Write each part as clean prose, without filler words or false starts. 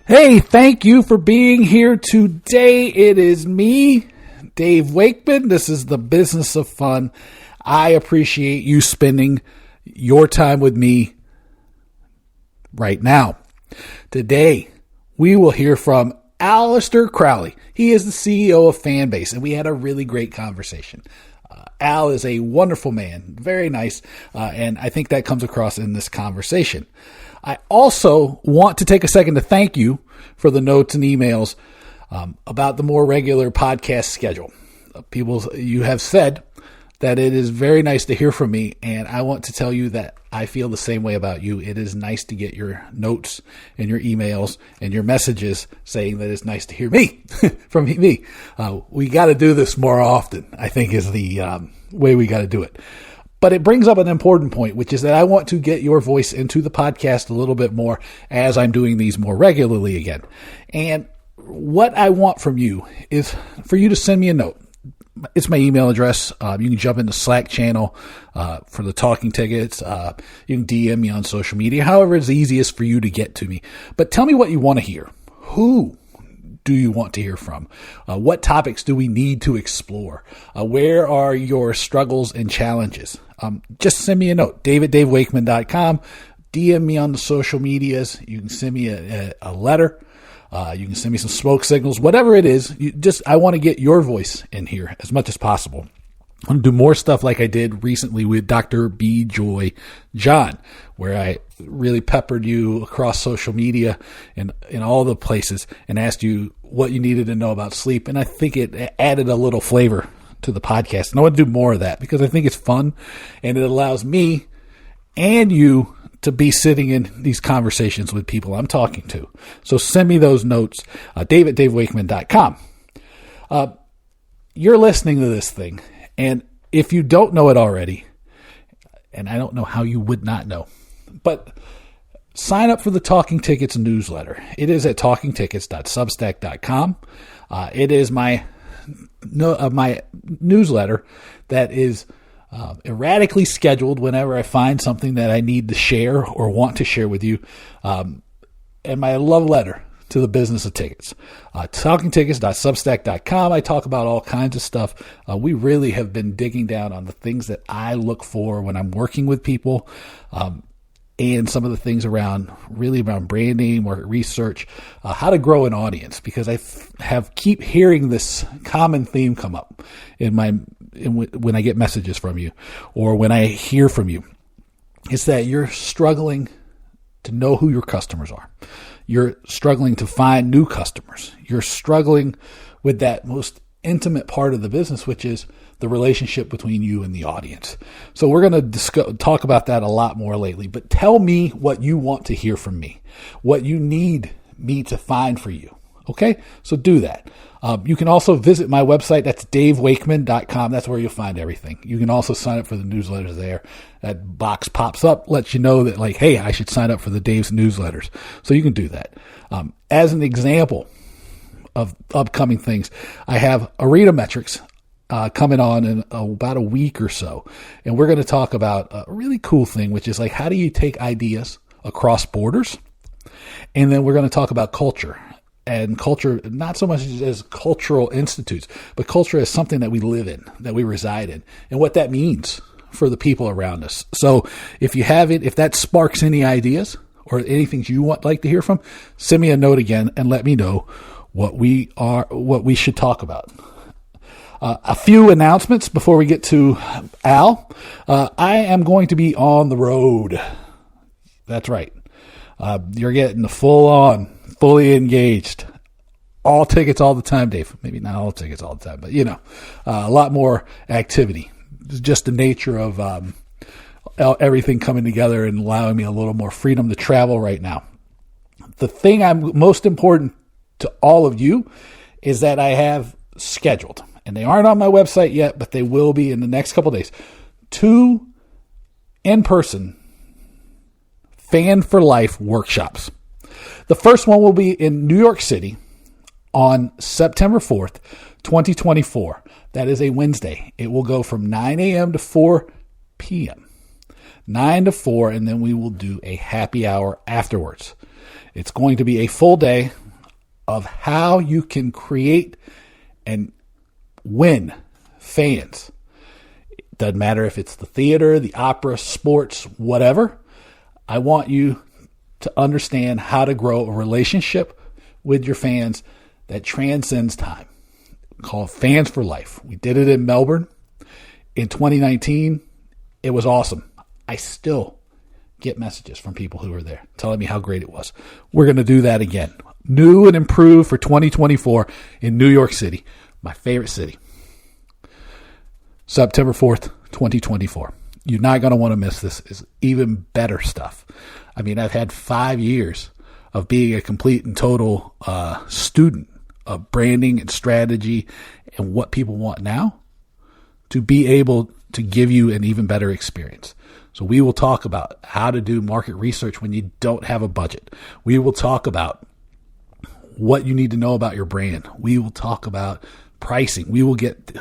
Hey, thank you for being here today. It is me, Dave Wakeman. This is the Business of Fun. I appreciate you spending your time with me right now. Today, we will hear from Alasdair Crawley. He is the CEO of FanBase, and we had a really great conversation. Al is a wonderful man, very nice, and I think that comes across in this conversation. I also want to take a second to thank you for the notes and emails about the more regular podcast schedule. You have said that it is very nice to hear from me, and I want to tell you that I feel the same way about you. It is nice to get your notes and your emails and your messages saying that it's nice to hear me from me. We got to do this more often, I think, is the way we got to do it. But it brings up an important point, which is that I want to get your voice into the podcast a little bit more as I'm doing these more regularly again. And what I want from you is for you to send me a note. It's my email address. You can jump in the Slack channel for the talking tickets. You can DM me on social media, however it's easiest for you to get to me. But tell me what you want to hear. Who do you want to hear from? What topics do we need to explore? Where are your struggles and challenges? Just send me a note, dave@davewakeman.com. DM me on the social medias. You can send me a letter. You can send me some smoke signals, whatever it is. I want to get your voice in here as much as possible. I want to do more stuff like I did recently with Dr. B. Joy John, where I really peppered you across social media and in all the places and asked you what you needed to know about sleep. And I think it added a little flavor to the podcast. And I want to do more of that because I think it's fun and it allows me and you to be sitting in these conversations with people I'm talking to. So send me those notes, dave@davewakeman.com. You're listening to this thing, and if you don't know it already, and I don't know how you would not know, but sign up for the Talking Tickets newsletter. It is at talkingtickets.substack.com. It is my newsletter that is erratically scheduled whenever I find something that I need to share or want to share with you. And my love letter to the business of tickets. Talkingtickets.substack.com. I talk about all kinds of stuff. We really have been digging down on the things that I look for when I'm working with people, and some of the things around branding, market research, how to grow an audience, because I keep hearing this common theme come up when I get messages from you or when I hear from you. It's that you're struggling to know who your customers are. You're struggling to find new customers. You're struggling with that most intimate part of the business, which is the relationship between you and the audience. So we're going to talk about that a lot more lately. But tell me what you want to hear from me, what you need me to find for you. Okay? So do that. You can also visit my website. That's davewakeman.com. That's where you'll find everything. You can also sign up for the newsletters there. That box pops up, lets you know that, like, hey, I should sign up for the Dave's newsletters. So you can do that. As an example of upcoming things, I have Arena Metrics coming on in about a week or so. And we're going to talk about a really cool thing, which is like, how do you take ideas across borders? And then we're going to talk about culture. And culture, not so much as cultural institutes, but culture as something that we live in, that we reside in, and what that means for the people around us. So if that sparks any ideas or anything you like to hear from, send me a note again and let me know what we should talk about. A few announcements before we get to Al. I am going to be on the road. That's right. You're getting the fully engaged, all tickets all the time, Dave. Maybe not all tickets all the time, but a lot more activity. It's just the nature of everything coming together and allowing me a little more freedom to travel right now. The thing I'm most important to all of you is that I have scheduled, and they aren't on my website yet, but they will be in the next couple of days, 2 in-person Fan for Life workshops. The first one will be in New York City on September 4th, 2024. That is a Wednesday. It will go from 9 a.m. to 4 p.m. 9 to 4, and then we will do a happy hour afterwards. It's going to be a full day of how you can create and win fans. It doesn't matter if it's the theater, the opera, sports, whatever. I want you to understand how to grow a relationship with your fans that transcends time. Called Fans for Life. We did it in Melbourne in 2019. It was awesome. I still get messages from people who were there telling me how great it was. We're going to do that again. New and improved for 2024 in New York City, my favorite city. September 4th, 2024. You're not going to want to miss this. It's even better stuff. I mean, I've had 5 years of being a complete and total student of branding and strategy and what people want now to be able to give you an even better experience. So we will talk about how to do market research when you don't have a budget. We will talk about what you need to know about your brand. We will talk about pricing. We will get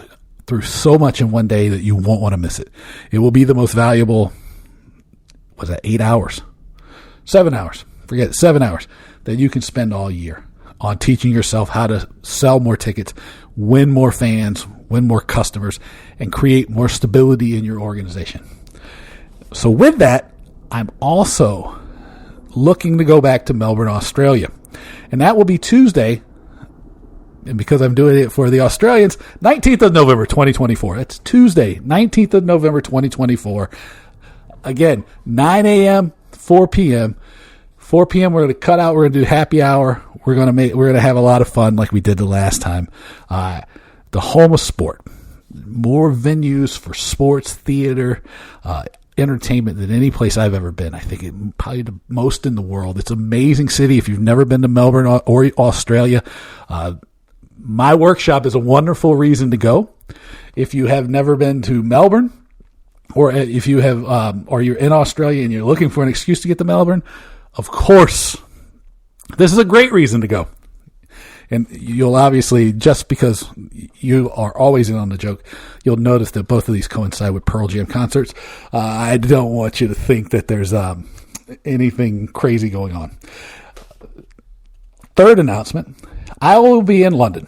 through so much in one day that you won't want to miss it. It will be the most valuable, 8 hours? 7 hours. Forget it, 7 hours that you can spend all year on teaching yourself how to sell more tickets, win more fans, win more customers, and create more stability in your organization. So with that, I'm also looking to go back to Melbourne, Australia. And that will be Tuesday, and because I'm doing it for the Australians, 19th of November, 2024. It's Tuesday, 19th of November, 2024. Again, 9 a.m., 4 p.m. 4 p.m. we're going to cut out. We're going to do happy hour. We're going to have a lot of fun like we did the last time. The home of sport. More venues for sports, theater, entertainment than any place I've ever been. I think probably the most in the world. It's an amazing city. If you've never been to Melbourne or Australia, my workshop is a wonderful reason to go. If you have never been to Melbourne, or if you have, or you're in Australia and you're looking for an excuse to get to Melbourne, of course, this is a great reason to go. And you'll obviously, just because you are always in on the joke, you'll notice that both of these coincide with Pearl Jam concerts. I don't want you to think that there's anything crazy going on. Third announcement, I will be in London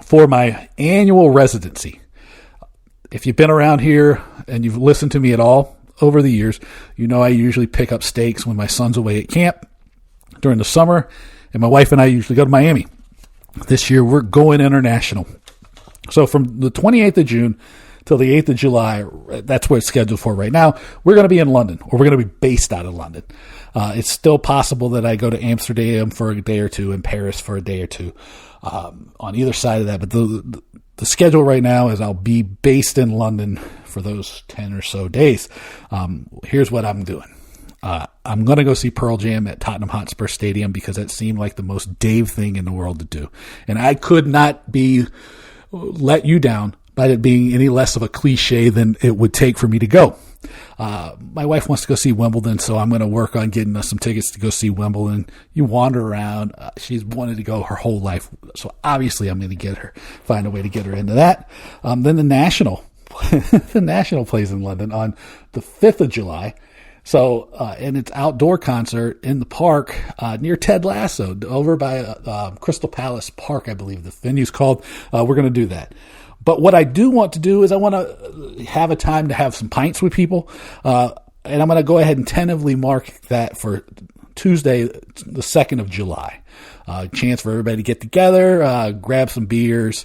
for my annual residency. If you've been around here and you've listened to me at all over the years, you know I usually pick up stakes when my son's away at camp during the summer, and my wife and I usually go to Miami. This year, we're going international. So from the 28th of June till the 8th of July, that's what it's scheduled for right now, we're going to be in London, or we're going to be based out of London. It's still possible that I go to Amsterdam for a day or two and Paris for a day or two on either side of that. But the schedule right now is I'll be based in London for those 10 or so days. Here's what I'm doing. I'm going to go see Pearl Jam at Tottenham Hotspur Stadium because that seemed like the most Dave thing in the world to do. And I could not let you down by it being any less of a cliche than it would take for me to go. My wife wants to go see Wimbledon, so I'm going to work on getting us some tickets to go see Wimbledon. You wander around. She's wanted to go her whole life, so obviously I'm going to find a way to get her into that. Then the National plays in London on the 5th of July. So, and it's outdoor concert in the park near Ted Lasso, over by Crystal Palace Park, I believe the venue's called. We're going to do that. But what I do want to do is I want to have a time to have some pints with people. And I'm going to go ahead and tentatively mark that for Tuesday, the 2nd of July. Chance for everybody to get together, grab some beers,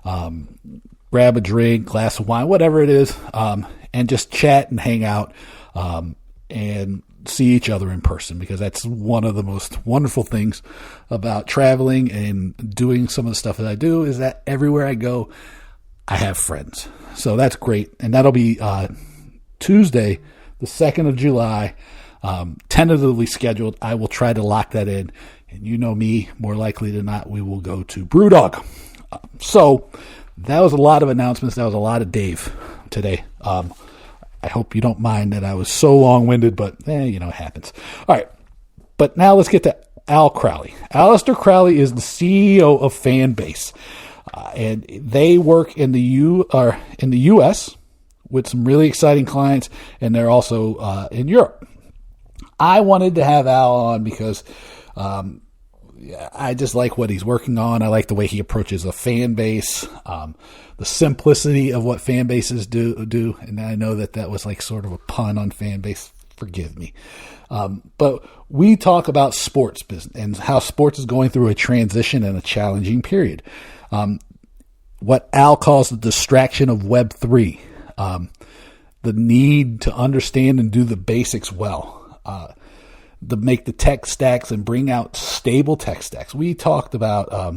grab a drink, glass of wine, whatever it is, and just chat and hang out. And see each other in person, because that's one of the most wonderful things about traveling and doing some of the stuff that I do is that everywhere I go, I have friends. So that's great. And that'll be Tuesday, the 2nd of July, tentatively scheduled. I will try to lock that in. And you know me, more likely than not, we will go to Brewdog. So that was a lot of announcements. That was a lot of Dave today. I hope you don't mind that I was so long-winded, but it happens. All right, but now let's get to Al Crawley. Alasdair Crawley is the CEO of FanBase, and they work in the U.S. with some really exciting clients, and they're also in Europe. I wanted to have Al on because I just like what he's working on. I like the way he approaches a fan base, the simplicity of what fan bases do. And I know that was like sort of a pun on fan base. Forgive me. But we talk about sports business and how sports is going through a transition and a challenging period. What Al calls the distraction of Web3, the need to understand and do the basics well. To make the tech stacks and bring out stable tech stacks. We talked about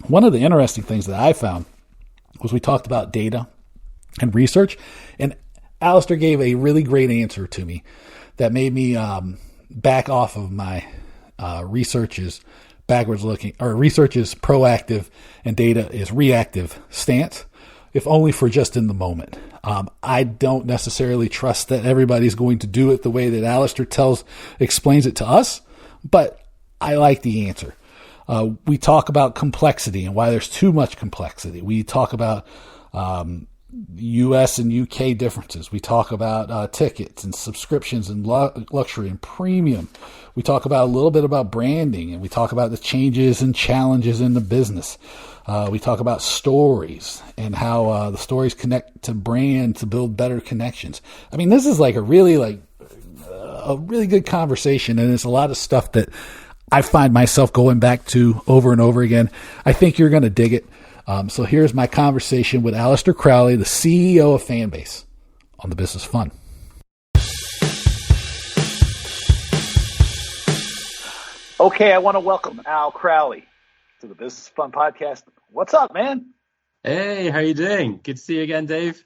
one of the interesting things that I found was we talked about data and research, and Alasdair gave a really great answer to me that made me back off of my research is backwards looking, or research is proactive and data is reactive stance, if only for just in the moment. I don't necessarily trust that everybody's going to do it the way that Alasdair explains it to us, but I like the answer. We talk about complexity and why there's too much complexity. We talk about US and UK differences. We talk about tickets and subscriptions and luxury and premium. We talk about a little bit about branding, and we talk about the changes and challenges in the business. We talk about stories and how the stories connect to brand to build better connections. I mean, this is like a really good conversation, and it's a lot of stuff that I find myself going back to over and over again. I think you're going to dig it. So here's my conversation with Alasdair Crawley, the CEO of FanBase, on the Business Fun. Okay, I want to welcome Al Crawley to the Business Fun podcast. What's up, man? Hey, how you doing? Good to see you again, Dave.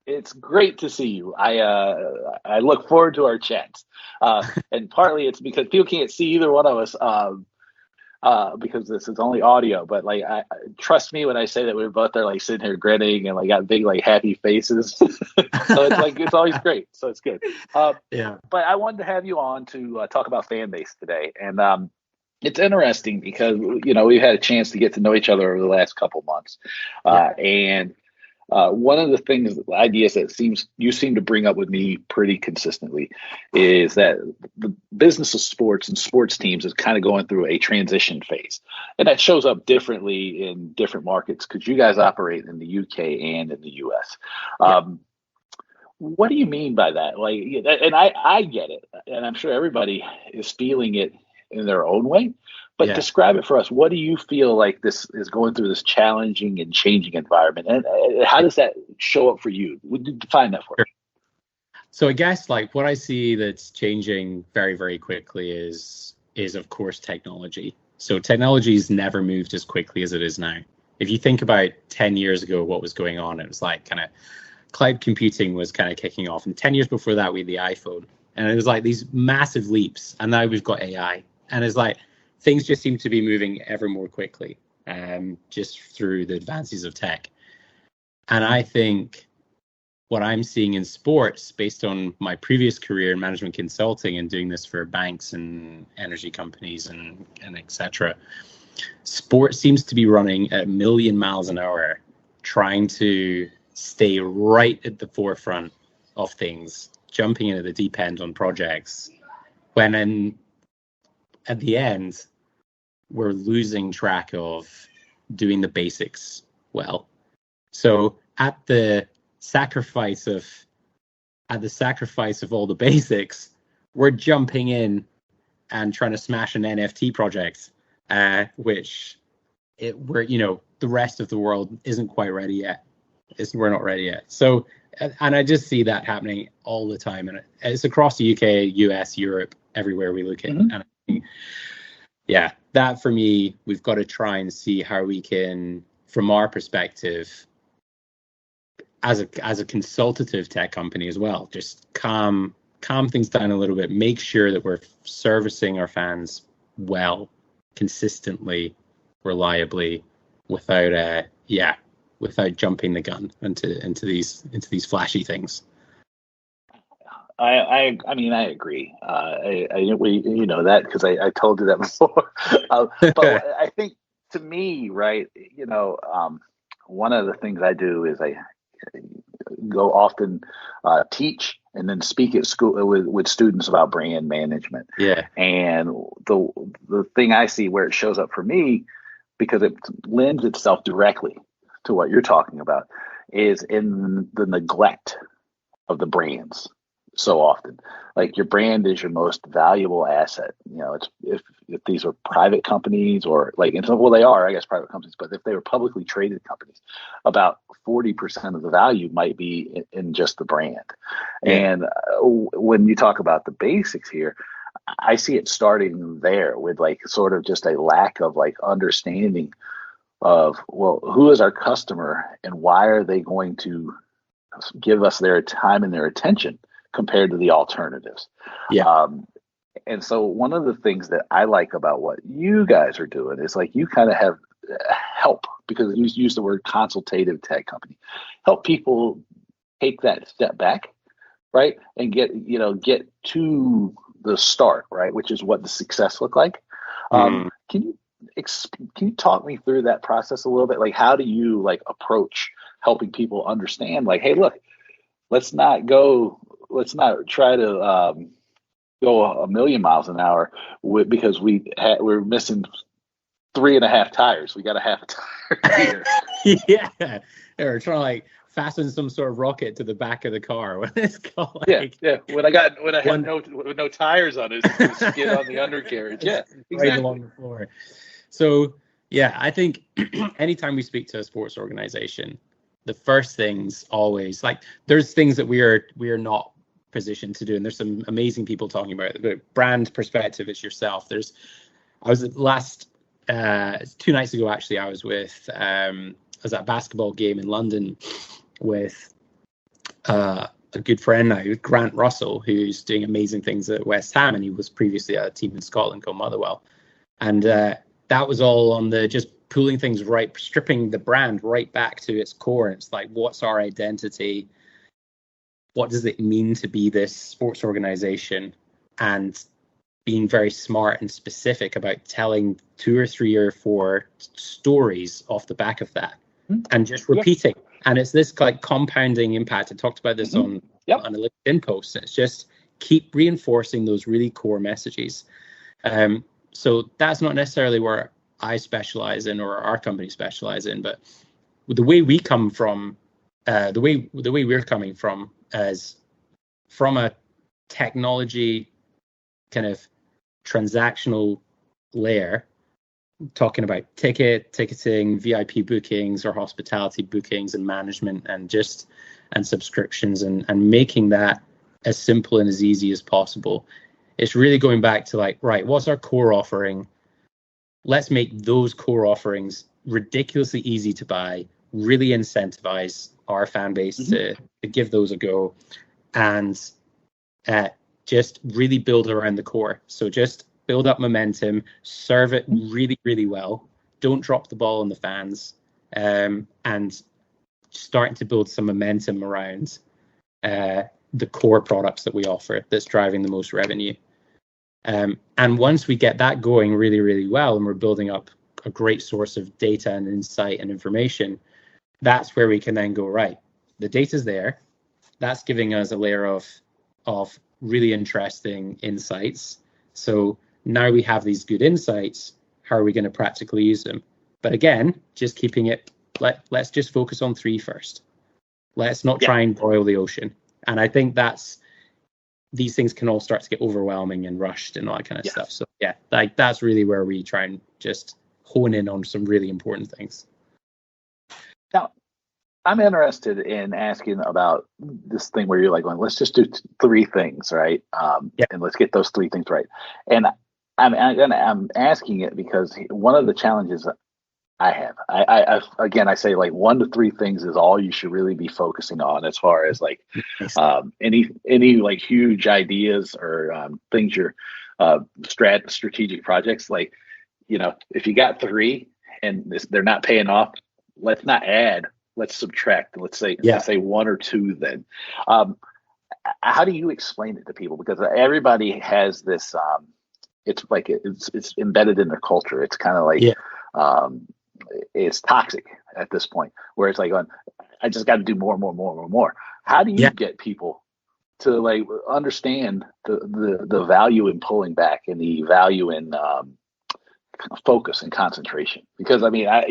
It's great to see you. I look forward to our chats, and partly it's because people can't see either one of us because this is only audio. But like, trust me when I say that we're both there, like sitting here grinning and like got big like happy faces. So it's like it's always great. So it's good. Yeah. But I wanted to have you on to talk about FanBase today, and it's interesting because we've had a chance to get to know each other over the last couple months, and one of the ideas that you seem to bring up with me pretty consistently is that the business of sports and sports teams is kind of going through a transition phase, and that shows up differently in different markets because you guys operate in the UK and in the US. What do you mean by that? Like, and I get it, and I'm sure everybody is feeling it in their own way, but describe it for us. What do you feel like this is going through, this challenging and changing environment, and how does that show up for you? Would you define that for me? So I guess like what I see that's changing very, very quickly is of course technology. So technology's never moved as quickly as it is now. If you think about 10 years ago, what was going on, it was like kind of cloud computing was kind of kicking off, and 10 years before that we had the iPhone, and it was like these massive leaps, and now we've got AI. And it's like things just seem to be moving ever more quickly, just through the advances of tech. And I think what I'm seeing in sports, based on my previous career in management consulting and doing this for banks and energy companies and etc., sports seems to be running at 1,000,000 miles an hour, trying to stay right at the forefront of things, jumping into the deep end on projects, when at the end, we're losing track of doing the basics well. So at the sacrifice of all the basics, we're jumping in and trying to smash an NFT project, which the rest of the world isn't quite ready yet. We're not ready yet. So, and I just see that happening all the time, and it's across the UK, US, Europe, everywhere we look at. Mm-hmm. And yeah, that for me, we've got to try and see how we can, from our perspective, as a consultative tech company as well, just calm things down a little bit, make sure that we're servicing our fans well, consistently, reliably, without jumping the gun into these flashy things. I mean, I agree. You know that because I told you that before. But I think to me, right, one of the things I do is go often teach and then speak at school with students about brand management. Yeah. And the thing I see where it shows up for me, because it lends itself directly to what you're talking about, is in the neglect of the brands. So often, like, your brand is your most valuable asset. It's if these are private companies, or like, well, they are, I guess, private companies, but if they were publicly traded companies, about 40% of the value might be in just the brand. Yeah. And when you talk about the basics here, I see it starting there with like sort of just a lack of like understanding of, well, who is our customer and why are they going to give us their time and their attention compared to the alternatives. Yeah. And so one of the things that I like about what you guys are doing is like, you kind of have help, because you use the word consultative tech company, help people take that step back, right? And get to the start, right? Which is what the success look like. Can you talk me through that process a little bit? Like, how do you like approach helping people understand, like, hey, look, let's not try to go a million miles an hour because we're missing 3.5 tires. We got a half a tire here. Yeah. Or trying to like fasten some sort of rocket to the back of the car when it's got like When I have no tires on it, it's gonna skid on the undercarriage. Yeah, exactly. Right along the floor. So yeah, I think anytime we speak to a sports organization, the first things always, like, there's things that we are not positioned to do, and there's some amazing people talking about it. The brand perspective is yourself. I was at 2 nights ago, actually, I was at a basketball game in London with a good friend now, Grant Russell, who's doing amazing things at West Ham, and he was previously at a team in Scotland called Motherwell. And that was all on the just pulling things right, stripping the brand right back to its core. It's like, what's our identity? What does it mean to be this sports organization? And being very smart and specific about telling 2 or 3 or 4 stories off the back of that, and just repeating. Yeah. And it's this like compounding impact. I talked about this on a LinkedIn post. It's just keep reinforcing those really core messages. So that's not necessarily where I specialize in, or our company specialize in, but the way we come from, the way we're coming from, as from a technology kind of transactional layer, talking about ticketing, VIP bookings or hospitality bookings and management and subscriptions, and making that as simple and as easy as possible. It's really going back to like, right, what's our core offering? Let's make those core offerings ridiculously easy to buy, really incentivize our fan base to give those a go, and just really build around the core. So just build up momentum, serve it really, really well. Don't drop the ball on the fans, and starting to build some momentum around the core products that we offer that's driving the most revenue. And once we get that going really, really well, and we're building up a great source of data and insight and information, that's where we can then go, right, the data's there. That's giving us a layer of really interesting insights. So now we have these good insights. How are we going to practically use them? But again, just keeping it, let's just focus on 3 first. Let's not try and boil the ocean. And I think these things can all start to get overwhelming and rushed and all that kind of stuff. So yeah, like that's really where we try and just hone in on some really important things. Now, I'm interested in asking about this thing where you're like going, let's just do 3 things, right? And let's get those 3 things right. And I'm asking it because one of the challenges I have, I say like 1 to 3 things is all you should really be focusing on as far as like any like huge ideas or things you're strategic projects. Like, if you got 3 and they're not paying off, let's not add. Let's subtract. Let's say 1 or 2 then. How do you explain it to people? Because everybody has this, it's like it's embedded in their culture. It's kind of like it's toxic at this point, where it's like, I just got to do more and more and more and more. How do you get people to like understand the value in pulling back and the value in focus and concentration? Because I mean, I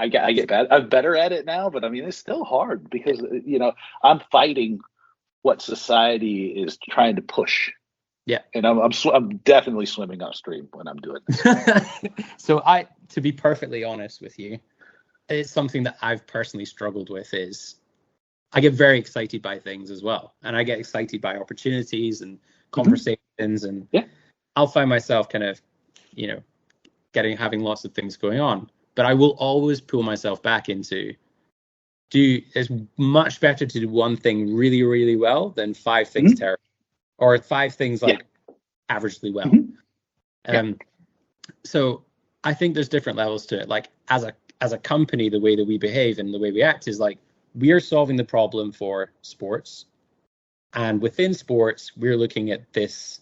get bad. I'm better at it now, but I mean, it's still hard because I'm fighting what society is trying to push. Yeah, and I'm definitely swimming upstream when I'm doing this. So to be perfectly honest with you, it's something that I've personally struggled with. Is I get very excited by things as well, and I get excited by opportunities and conversations, and I'll find myself kind of, having lots of things going on. But I will always pull myself back into it's much better to do one thing really, really well than 5 things terrible, or 5 things like averagely well. So I think there's different levels to it. Like as a company, the way that we behave and the way we act is like we are solving the problem for sports, and within sports, we're looking at this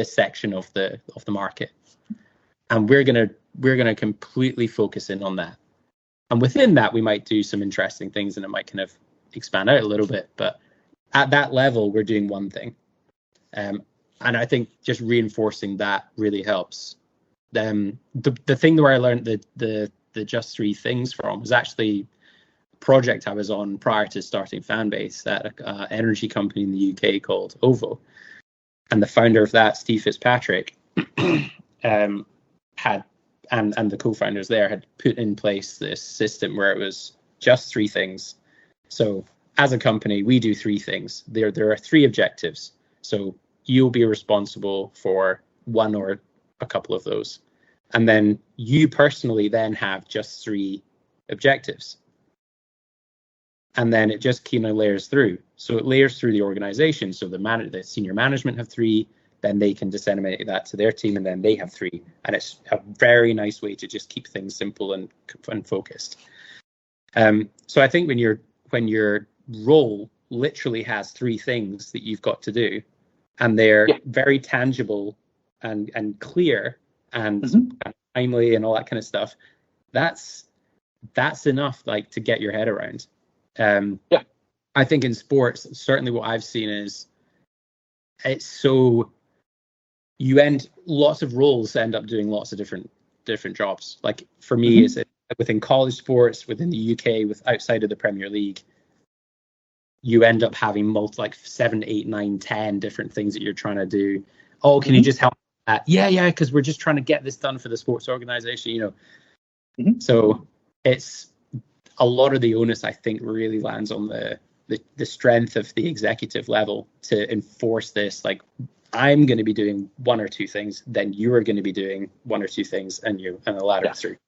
section of the market, and we're gonna completely focus in on that. And within that, we might do some interesting things, and it might kind of expand out a little bit. But at that level, we're doing one thing. And I think just reinforcing that really helps. The thing where I learned the just 3 things from was actually a project I was on prior to starting FanBase at an energy company in the UK called OVO. And the founder of that, Steve Fitzpatrick, had and the co-founders there had put in place this system where it was just 3 things. So as a company, we do 3 things. There are 3 objectives. So you'll be responsible for one or a couple of those. And then you personally then have just 3 objectives. And then it just kind of layers through. So it layers through the organization. So the senior management have 3, then they can disseminate that to their team, and then they have 3. And it's a very nice way to just keep things simple and focused. So I think when your role literally has 3 things that you've got to do, and they're very tangible and clear and timely and all that kind of stuff, that's enough like to get your head around. I think in sports, certainly what I've seen is it's so lots of roles end up doing lots of different jobs. Like for me, is within college sports, within the UK, with outside of the Premier League, you end up having 7, 8, 9, 10 different things that you're trying to do. Oh, can you just help that? Yeah, because we're just trying to get this done for the sports organization, So it's a lot of the onus, I think, really lands on the strength of the executive level to enforce this. Like, I'm going to be doing 1 or 2 things, then you are going to be doing 1 or 2 things, and the ladder through.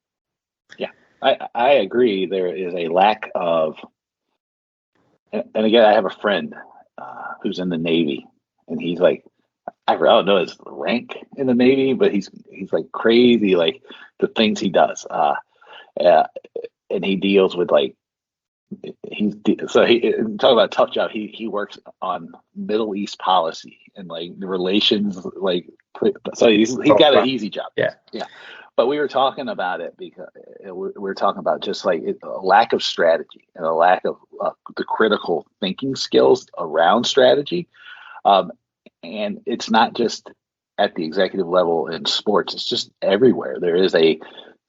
Yeah, I agree. There is a lack of, and again, I have a friend who's in the Navy, and he's like, I don't know his rank in the Navy, but he's like crazy, like the things he does, and he deals with like he talk about a tough job. He works on Middle East policy and like the relations, like so he's got an easy job. Yeah. But we were talking about it because we were talking about just like a lack of strategy and a lack of the critical thinking skills around strategy. And it's not just at the executive level in sports, it's just everywhere. There is a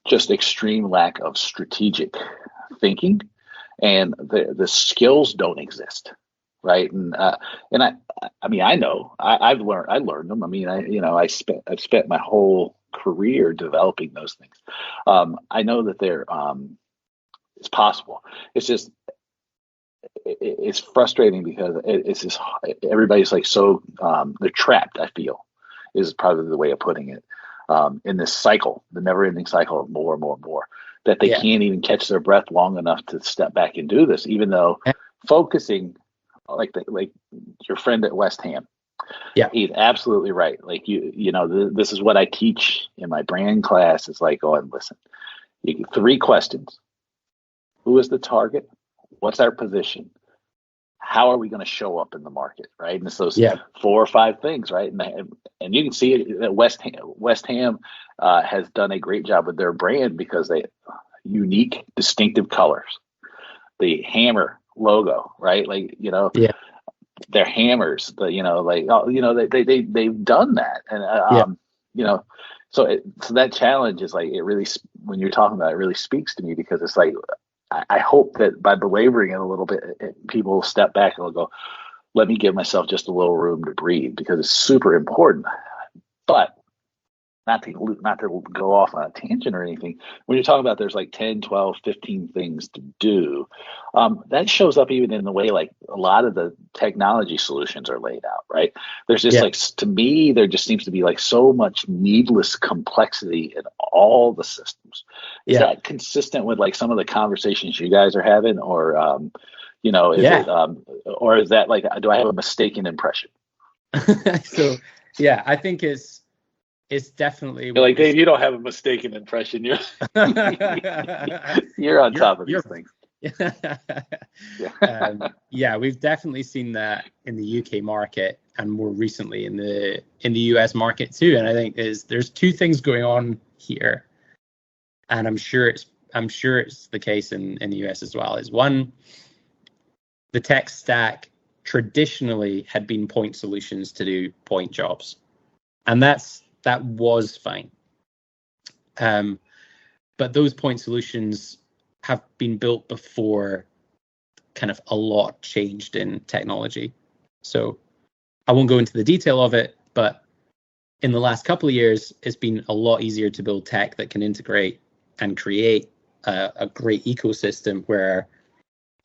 just extreme lack of strategic thinking, and the skills don't exist. Right. And I mean, I know I learned them. I mean, I've spent my whole career developing those things. I know that it's possible. It's just, it's frustrating because it's just, everybody's like, so they're trapped, I feel, is probably the way of putting it, in this cycle, the never ending cycle of more and more and more, that they can't even catch their breath long enough to step back and do this, even though focusing, like your friend at West Ham. Yeah, he's absolutely right. Like this is what I teach in my brand class. It's like, and listen, you get 3 questions: who is the target? What's our position? How are we going to show up in the market? Right, and it's those 4 or 5 things, right? And you can see it that West Ham has done a great job with their brand because they unique, distinctive colors. the hammer logo, right? Like, Yeah. their hammers, they've done that. And, so that challenge is like, it really, when you're talking about it, really speaks to me, because it's like, I hope that by belaboring it a little bit, people will step back and will go, let me give myself just a little room to breathe, because it's super important. But not to go off on a tangent or anything, when you're talking about there's like 10, 12, 15 things to do, that shows up even in the way like a lot of the technology solutions are laid out, right? There's just like, to me, there just seems to be like so much needless complexity in all the systems. Is that consistent with like some of the conversations you guys are having, or is it, or is that like, do I have a mistaken impression? So I think it's definitely like, Dave, you don't have a mistaken impression. You're you're on top of these things. We've definitely seen that in the UK market, and more recently in the US market too. And I think there's two things going on here, and I'm sure it's the case in the US as well. Is one, the tech stack traditionally had been point solutions to do point jobs, and that was fine. But those point solutions have been built before kind of a lot changed in technology. So I won't go into the detail of it, but in the last couple of years, it's been a lot easier to build tech that can integrate and create a great ecosystem where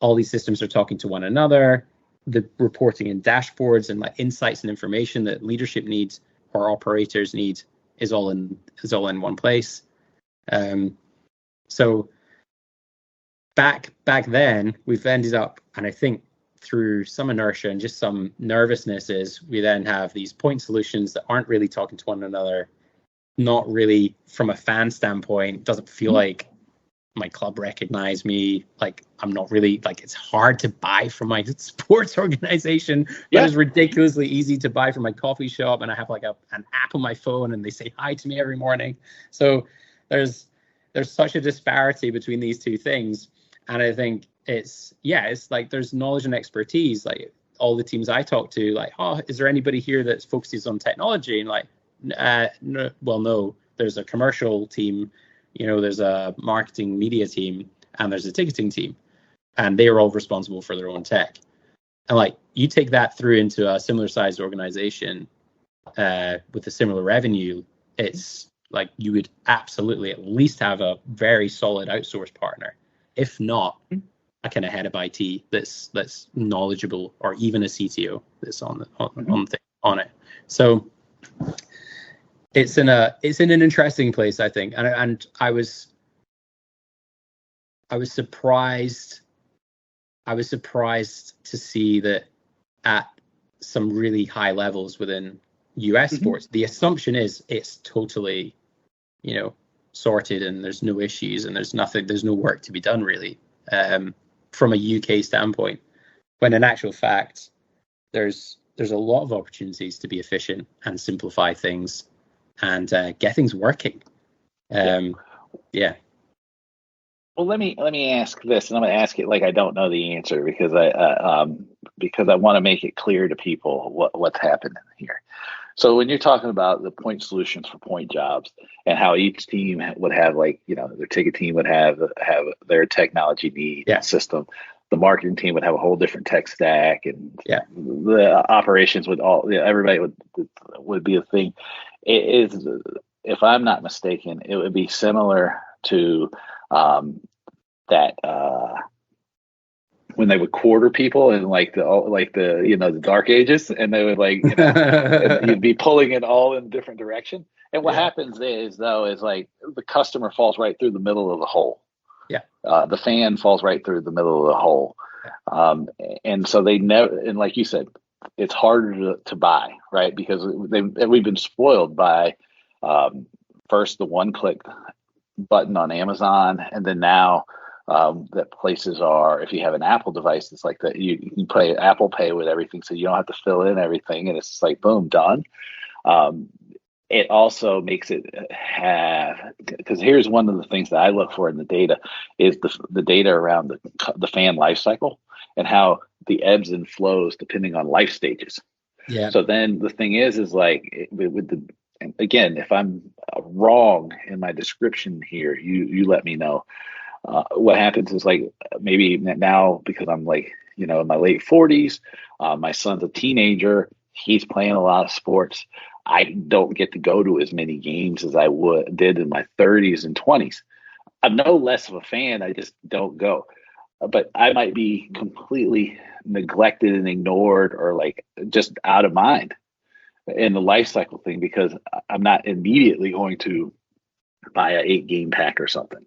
all these systems are talking to one another. The reporting and dashboards and like insights and information that leadership needs or operators need is all in one place. So back then, we've ended up, and I think through some inertia and just some nervousness, is we then have these point solutions that aren't really talking to one another, not really from a fan standpoint, doesn't feel like my club recognize me, like I'm not really, like it's hard to buy from my sports organization, but it's ridiculously easy to buy from my coffee shop, and I have like an app on my phone and they say hi to me every morning. So there's such a disparity between these two things, and I think it's like there's knowledge and expertise. Like all the teams I talk to, like, oh, is there anybody here that focuses on technology? And like, no, there's a commercial team, there's a marketing media team, and there's a ticketing team, and they are all responsible for their own tech. And like, you take that through into a similar sized organization with a similar revenue, it's like you would absolutely at least have a very solid outsourced partner, if not a kind of head of IT that's knowledgeable, or even a CTO that's on it. So it's in an interesting place, I think, and I was surprised to see that at some really high levels within US sports, the assumption is it's totally, sorted, and there's no issues, and there's no work to be done really, from a UK standpoint, when in actual fact, there's a lot of opportunities to be efficient and simplify things and get things working. Well, let me ask this, and I'm going to ask it like I don't know the answer, because I want to make it clear to people what's happening here. So when you're talking about the point solutions for point jobs, and how each team would have, like, their ticket team would have their technology need system, the marketing team would have a whole different tech stack, and the operations would everybody would be a thing. It is, if I'm not mistaken, it would be similar to that when they would quarter people in like the Dark Ages, and they would and you'd be pulling it all in a different direction. And what happens is like the customer falls right through the middle of the hole. The fan falls right through the middle of the hole. And so they never, and like you said, it's harder to buy, right? Because we've been spoiled by first the one-click button on Amazon, and then now that places are, if you have an Apple device, it's like that you can pay Apple Pay with everything, so you don't have to fill in everything, and it's just like boom, done. it also makes it have, because here's one of the things that I look for in the data is the data around the fan life cycle and how the ebbs and flows depending on life stages. Yeah. So then the thing is like with the, again, if I'm wrong in my description here, you let me know. What happens is like maybe now because I'm like, in my late 40s, my son's a teenager, he's playing a lot of sports. I don't get to go to as many games as I did in my 30s and 20s. I'm no less of a fan, I just don't go. But I might be completely neglected and ignored or like just out of mind in the life cycle thing because I'm not immediately going to buy a 8-game pack or something.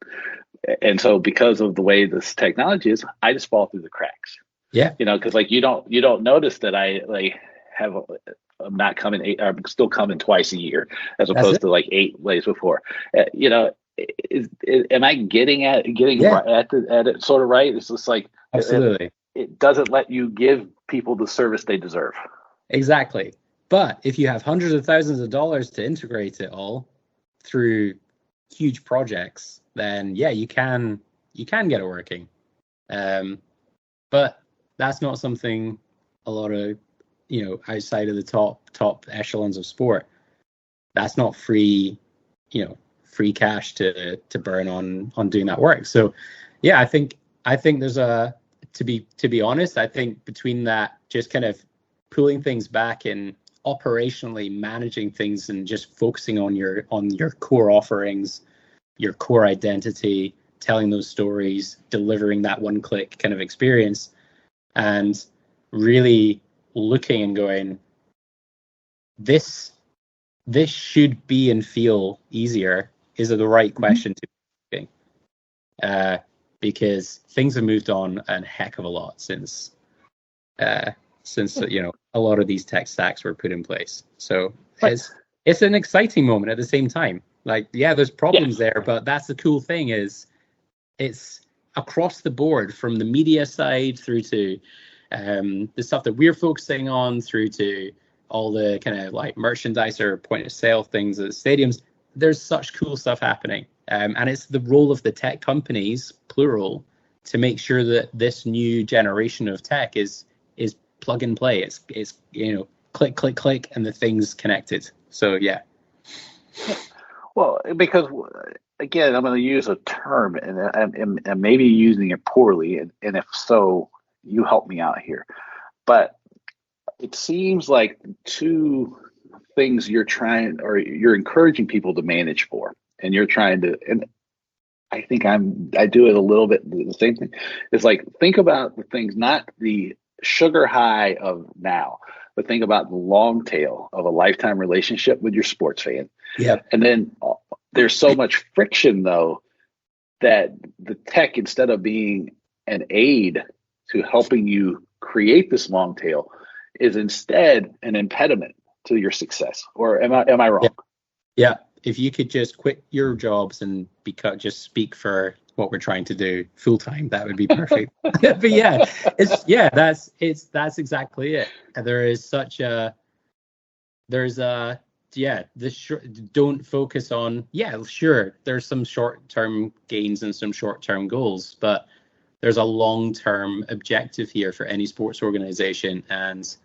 And so because of the way this technology is, I just fall through the cracks. Yeah. Because like you don't notice that I like I'm not coming I'm still coming twice a year as opposed to like 8 days before. Am I getting at it sort of right? It's just like absolutely. It doesn't let you give people the service they deserve. Exactly. But if you have hundreds of thousands of dollars to integrate it all through huge projects, then yeah, you can get it working. But that's not something a lot of, outside of the top echelons of sport. That's not free cash to burn on doing that work. So yeah, I think there's to be honest, I think between that, just kind of pulling things back and operationally managing things and just focusing on your core offerings, your core identity, telling those stories, delivering that one-click kind of experience, and really looking and going, this should be and feel easier is the right question to be asking. Because things have moved on a heck of a lot since a lot of these tech stacks were put in place. So it's an exciting moment at the same time. Like, yeah, there's problems there, but that's the cool thing is it's across the board from the media side through to the stuff that we're focusing on through to all the kind of like merchandise or point of sale things at stadiums. There's such cool stuff happening. And it's the role of the tech companies, plural, to make sure that this new generation of tech is plug and play. It's click, click, click, and the thing's connected. So yeah. Well, because again, I'm going to use a term and maybe using it poorly, and if so, you help me out here. But it seems like two things you're encouraging people to manage for, and you're trying to, and I think I do it a little bit the same thing. It's like, think about the things, not the sugar high of now, but think about the long tail of a lifetime relationship with your sports fan. Yeah. And then there's so much friction though, that the tech, instead of being an aid to helping you create this long tail, is instead an impediment to your success. Or am I wrong? Yeah. If you could just quit your jobs and just speak for what we're trying to do full time, that would be perfect. But yeah, that's exactly it. Don't focus on, sure, there's some short-term gains and some short-term goals, but there's a long-term objective here for any sports organization. And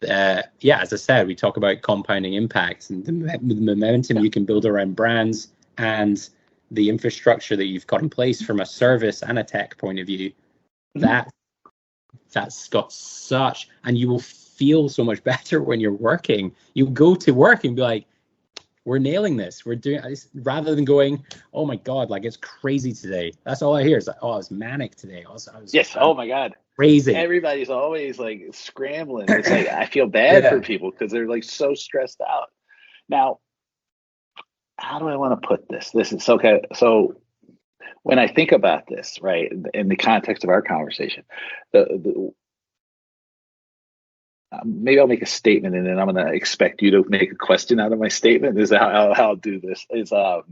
as I said, we talk about compounding impacts and the momentum you can build around brands and the infrastructure that you've got in place from a service and a tech point of view. That's got such, and you will feel so much better when you're working. You go to work and be like, we're nailing this. We're doing this, rather than going, oh my God, like it's crazy today. That's all I hear is like, oh, it's manic today. Oh my God. Crazy. Everybody's always like scrambling. It's like, I feel bad for people because they're like so stressed out. Now, how do I want to put this? This is okay. So when I think about this, right, in the context of our conversation, maybe I'll make a statement and then I'm going to expect you to make a question out of my statement. Is how I'll do this. Is the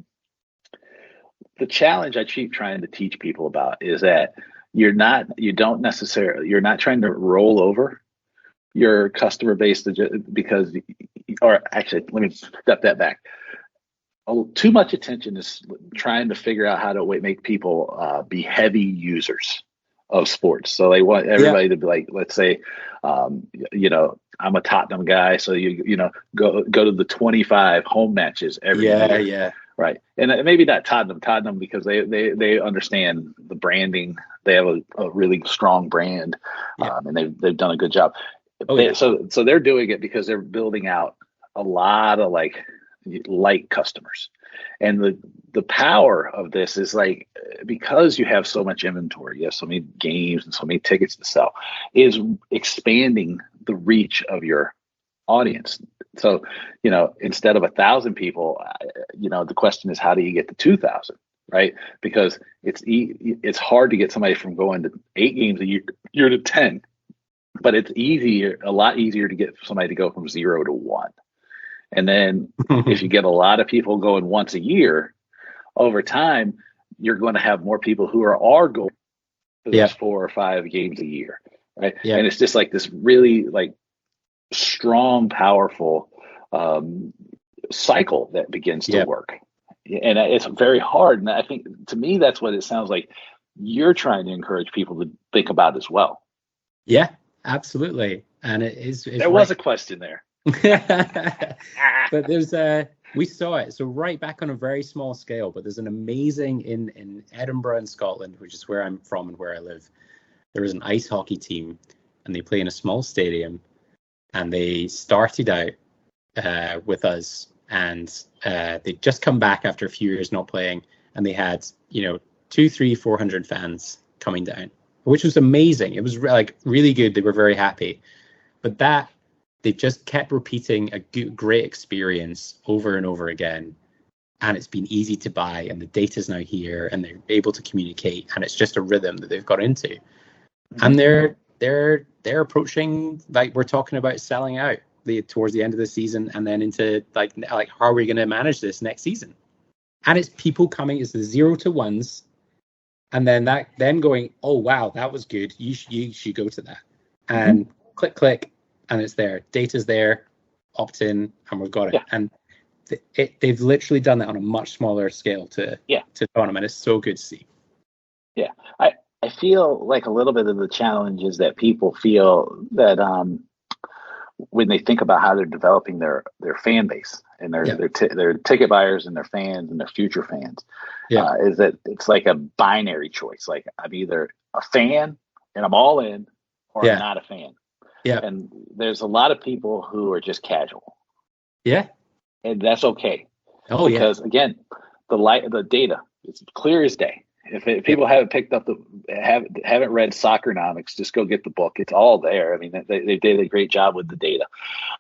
challenge I keep trying to teach people about is that you're not trying to roll over your customer base because or actually, let me step that back. Too much attention is trying to figure out how to make people be heavy users of sports. So they want everybody to be like, let's say, I'm a Tottenham guy, so go to the 25 home matches every year. Yeah. Right. And maybe not Tottenham because they understand the branding. They have a really strong brand, and they've done a good job. So they're doing it because they're building out a lot of light customers. And the power of this is because you have so much inventory, you have so many games and so many tickets to sell, is expanding the reach of your audience. So, instead of 1,000 people, the question is, how do you get to 2,000, right? Because it's hard to get somebody from going to 8 games a year to 10, but it's a lot easier to get somebody to go from 0 to 1. And then if you get a lot of people going once a year, over time, you're going to have more people who are going to those 4 or 5 games a year, right? Yeah. And it's just this really strong, powerful cycle that begins to work. And it's very hard. And I think, to me, that's what it sounds like you're trying to encourage people to think about as well. Yeah, absolutely. And there was a question there. But we saw it. So right back on a very small scale, but there's an amazing in Edinburgh in Scotland, which is where I'm from and where I live. There was an ice hockey team, and they play in a small stadium, and they started out with us, and they'd just come back after a few years not playing, and they had 400 fans coming down, which was amazing. It was really good. They were very happy, but they've just kept repeating a great experience over and over again. And it's been easy to buy, and the data's now here, and they're able to communicate, and it's just a rhythm that they've got into. Mm-hmm. And they're approaching, we're talking about selling out towards the end of the season, and then into how are we going to manage this next season? And it's people coming, it's the 0 to 1s, and then them going, oh wow, that was good. You should go to that. And click. And it's there. Data's there, opt in, and we've got it. Yeah. And they've literally done that on a much smaller scale to tournament. It's so good to see. Yeah, I feel like a little bit of the challenge is that people feel that when they think about how they're developing their fan base and their ticket buyers and their fans and their future fans, is that it's like a binary choice. Like, I'm either a fan and I'm all in, or I'm not a fan. Yeah. And there's a lot of people who are just casual. Yeah. And that's okay. Oh, because again, the data, it's clear as day. If people haven't picked up haven't read Soccernomics, just go get the book. It's all there. I mean, they did a great job with the data.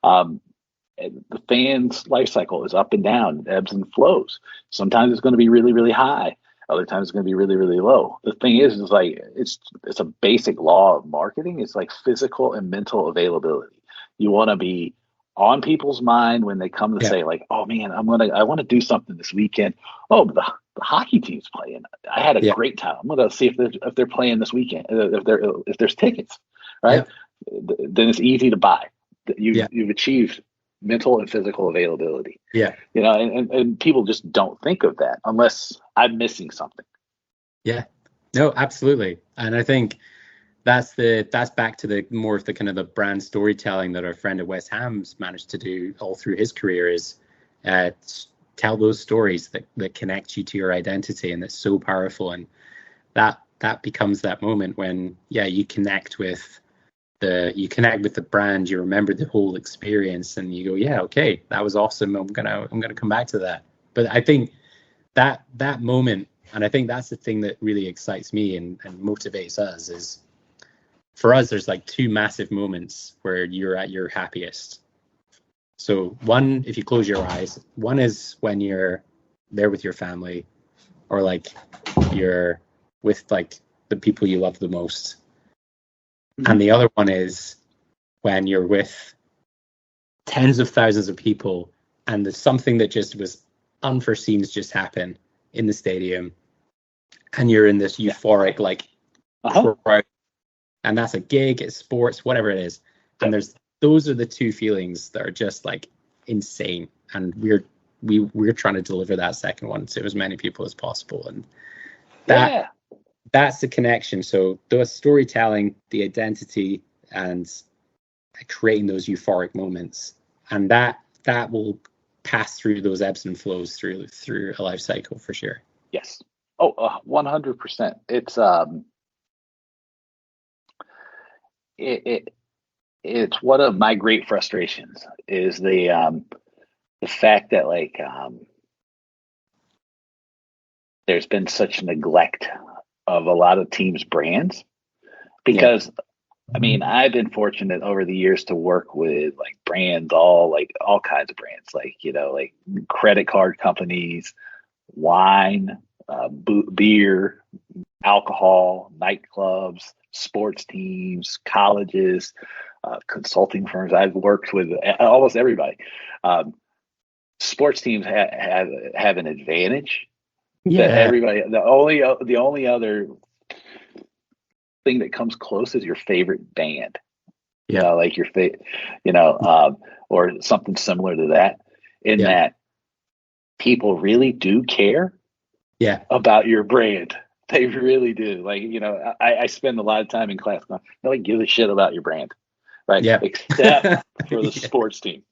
And the fans' life cycle is up and down, ebbs and flows. Sometimes it's going to be really, really high. Other times it's going to be really, really low. The thing is it's a basic law of marketing. It's like physical and mental availability. You want to be on people's mind when they come to say oh man, I want to do something this weekend. Oh, the hockey team's playing. I had a great time. I'm going to see if they're playing this weekend. If there's tickets, right? Yeah. Then it's easy to buy. You've achieved mental and physical availability. Yeah. And people just don't think of that unless I'm missing something. Yeah. No, absolutely. And I think that's back to the more of the kind of the brand storytelling that our friend at West Ham's managed to do all through his career is tell those stories that connect you to your identity, and that's so powerful. And that becomes that moment when you connect with the brand, you remember the whole experience, and you go, okay, that was awesome. I'm gonna come back to that. But I think that moment, and I think that's the thing that really excites me and motivates us, is for us there's 2 massive moments where you're at your happiest. So one, if you close your eyes, one is when you're there with your family, or you're with the people you love the most. And the other one is when you're with tens of thousands of people, and there's something that just was unforeseen just happened in the stadium, and you're in this euphoric crowd, and that's a gig, it's sports, whatever it is. And those are the 2 feelings that are just insane, and we're trying to deliver that second one to as many people as possible, and that's the connection. So the storytelling, the identity, and creating those euphoric moments, and that will pass through those ebbs and flows through a life cycle for sure. Yes. Oh, 100%. It's it's one of my great frustrations is the fact that there's been such neglect of a lot of teams' brands, because I mean, I've been fortunate over the years to work with brands, all kinds of brands, like credit card companies, wine, beer, alcohol, nightclubs, sports teams, colleges, consulting firms. I've worked with almost everybody. Sports teams have an advantage. Yeah. That everybody, the only other thing that comes close is your favorite band. Yeah. Like your or something similar to that. That people really do care. Yeah. About your brand. They really do. I spend a lot of time in class going, nobody gives a shit about your brand, right? Yeah. Except for the sports team.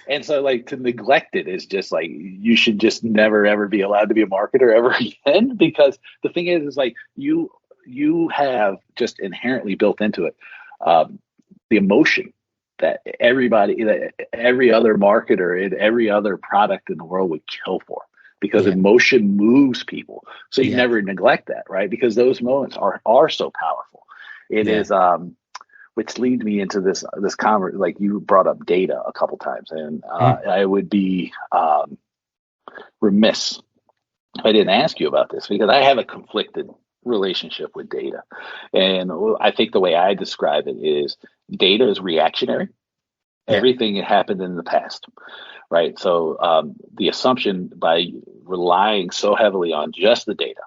And so to neglect it is just you should just never ever be allowed to be a marketer ever again, because the thing is you have just inherently built into it the emotion that every other marketer and every other product in the world would kill for, because emotion moves people. So you never neglect that, right? Because those moments are so powerful. It is which leads me into this conversation. You brought up data a couple times, and I would be remiss if I didn't ask you about this, because I have a conflicted relationship with data. And I think the way I describe it is data is reactionary. Everything that happened in the past, right? So the assumption by relying so heavily on just the data,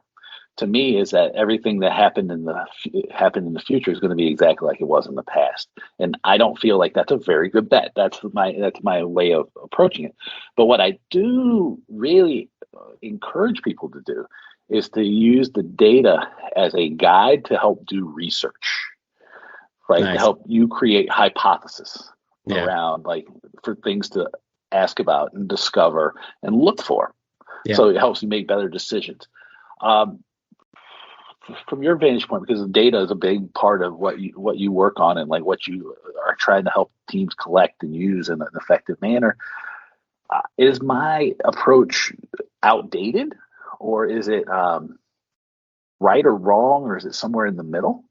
to me, is that everything that happened in the future is going to be exactly like it was in the past. And I don't feel like that's a very good bet. That's my way of approaching it. But what I do really encourage people to do is to use the data as a guide to help do research, right? Nice. To help you create hypotheses around for things to ask about and discover and look for. So it helps you make better decisions. From your vantage point, because the data is a big part of what you work on and what you are trying to help teams collect and use in an effective manner, is my approach outdated, or is it right or wrong, or is it somewhere in the middle?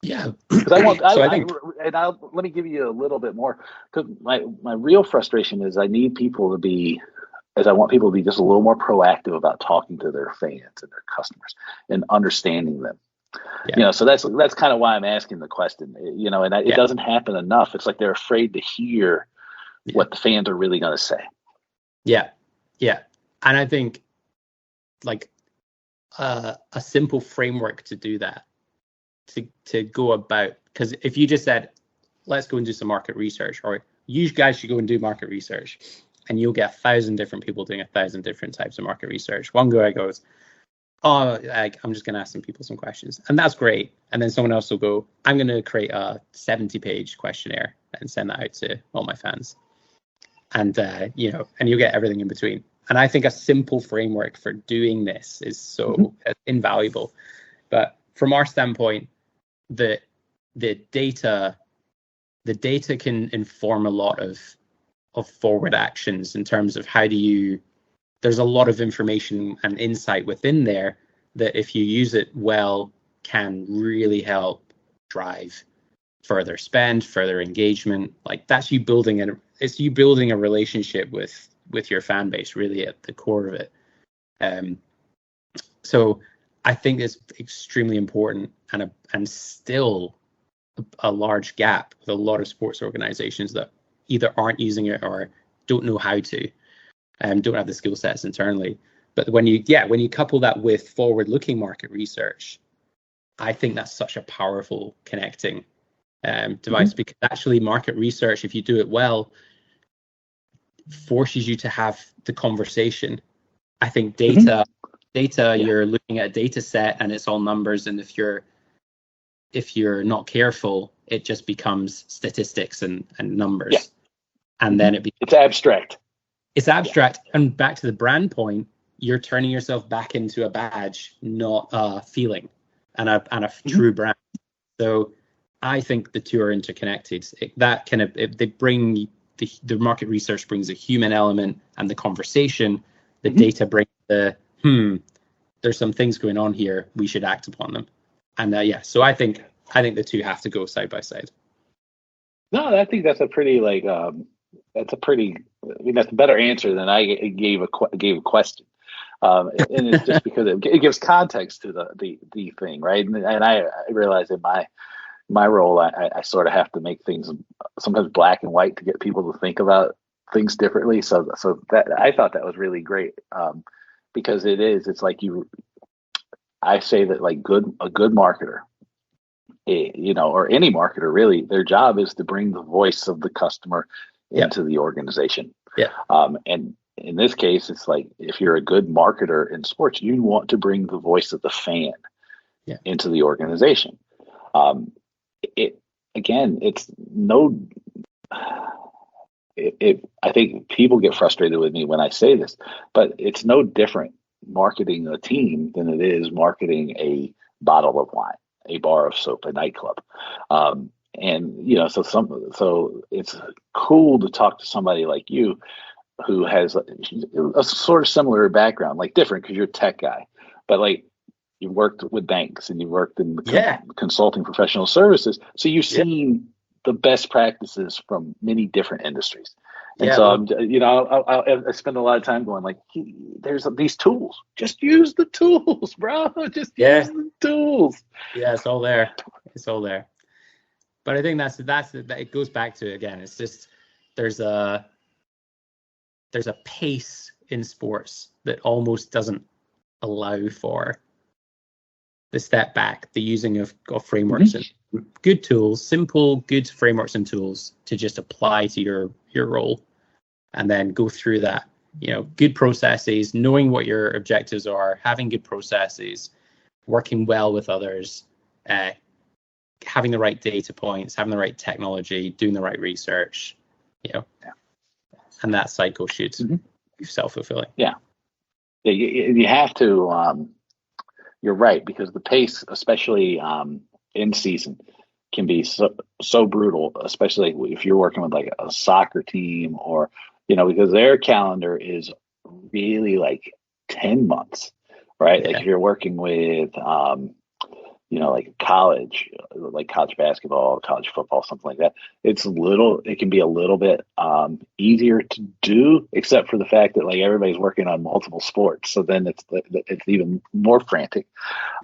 Yeah, because let me give you a little bit more. Because my real frustration is I want people to be just a little more proactive about talking to their fans and their customers and understanding them. So that's kind of why I'm asking the question. It doesn't happen enough. It's like they're afraid to hear what the fans are really going to say. Yeah, and I think a simple framework to do that, to go about, because if you just said, let's go and do some market research, or you guys should go and do market research, and you'll get 1,000 different people doing 1,000 different types of market research. One guy goes, I'm just going to ask some people some questions, and that's great. And then someone else will go, I'm going to create a 70-page questionnaire and send that out to all my fans. And and you'll get everything in between. And I think a simple framework for doing this is so invaluable. But from our standpoint, the data can inform a lot of forward actions in terms of there's a lot of information and insight within there that, if you use it well, can really help drive further spend, further engagement. That's you building a relationship with your fan base, really at the core of it. So I think it's extremely important, and still a large gap with a lot of sports organizations that either aren't using it or don't know how to, don't have the skill sets internally. But when you couple that with forward-looking market research, I think that's such a powerful connecting device, because actually market research, if you do it well, forces you to have the conversation. I think data, you're looking at a data set and it's all numbers, and if you're not careful, it just becomes statistics and numbers, and then it's abstract. It's abstract, and back to the brand point, you're turning yourself back into a badge, not a feeling, and a true brand. So I think the two are interconnected. They bring the market research brings a human element and the conversation. The data brings the there's some things going on here. We should act upon them. And so I think the two have to go side by side. No, I think that's a pretty that's a better answer than I gave a question. And it's just because it gives context to the thing, right? And I realize in my role, I sort of have to make things sometimes black and white to get people to think about things differently. So that I thought that was really great, because it's like I say that like a good marketer, or any marketer really, their job is to bring the voice of the customer into the organization. And in this case, it's like if you're a good marketer in sports, you want to bring the voice of the fan into the organization. I think people get frustrated with me when I say this, but it's no different marketing a team than it is marketing a bottle of wine, a bar of soap, a nightclub. So it's cool to talk to somebody like you who has a sort of similar background, like different because you're a tech guy, but like you worked with banks and you worked in consulting professional services. So you've seen the best practices from many different industries. And so, I spend a lot of time going like, there's these tools, just use the tools, bro. Just use the tools. Yeah, it's all there. It's all there. But I think that's it goes back to, again, it's just, there's a pace in sports that almost doesn't allow for the step back, the using of frameworks and good tools, simple, good frameworks and tools to just apply to your role, and then go through that, good processes, knowing what your objectives are, having good processes, working well with others, having the right data points, having the right technology, doing the right research, and that cycle should be self-fulfilling. You have to, you're right, because the pace, especially in season, can be so brutal, especially if you're working with like a soccer team or, because their calendar is really like 10 months, right? Like if you're working with, like college basketball, college football, something like that, it can be a little bit easier to do, except for the fact that like everybody's working on multiple sports. So then it's even more frantic.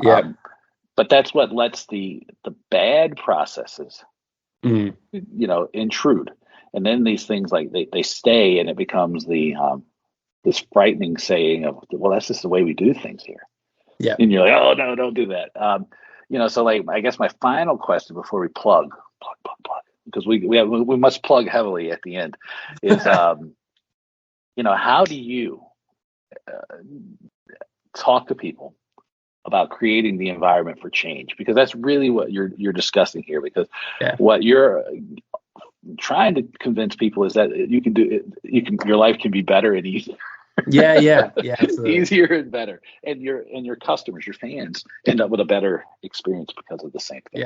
But that's what lets the bad processes, intrude. And then these things like they stay, and it becomes this frightening saying of, well, that's just the way we do things here. And you're like, oh no, don't do that. So like, I guess my final question before we plug, because we must plug heavily at the end, is, how do you talk to people about creating the environment for change? Because that's really what you're discussing here, because what you're trying to convince people is that you can do it. Your life can be better and easier. Absolutely. Easier and better, and your customers, your fans, end up with a better experience because of the same thing.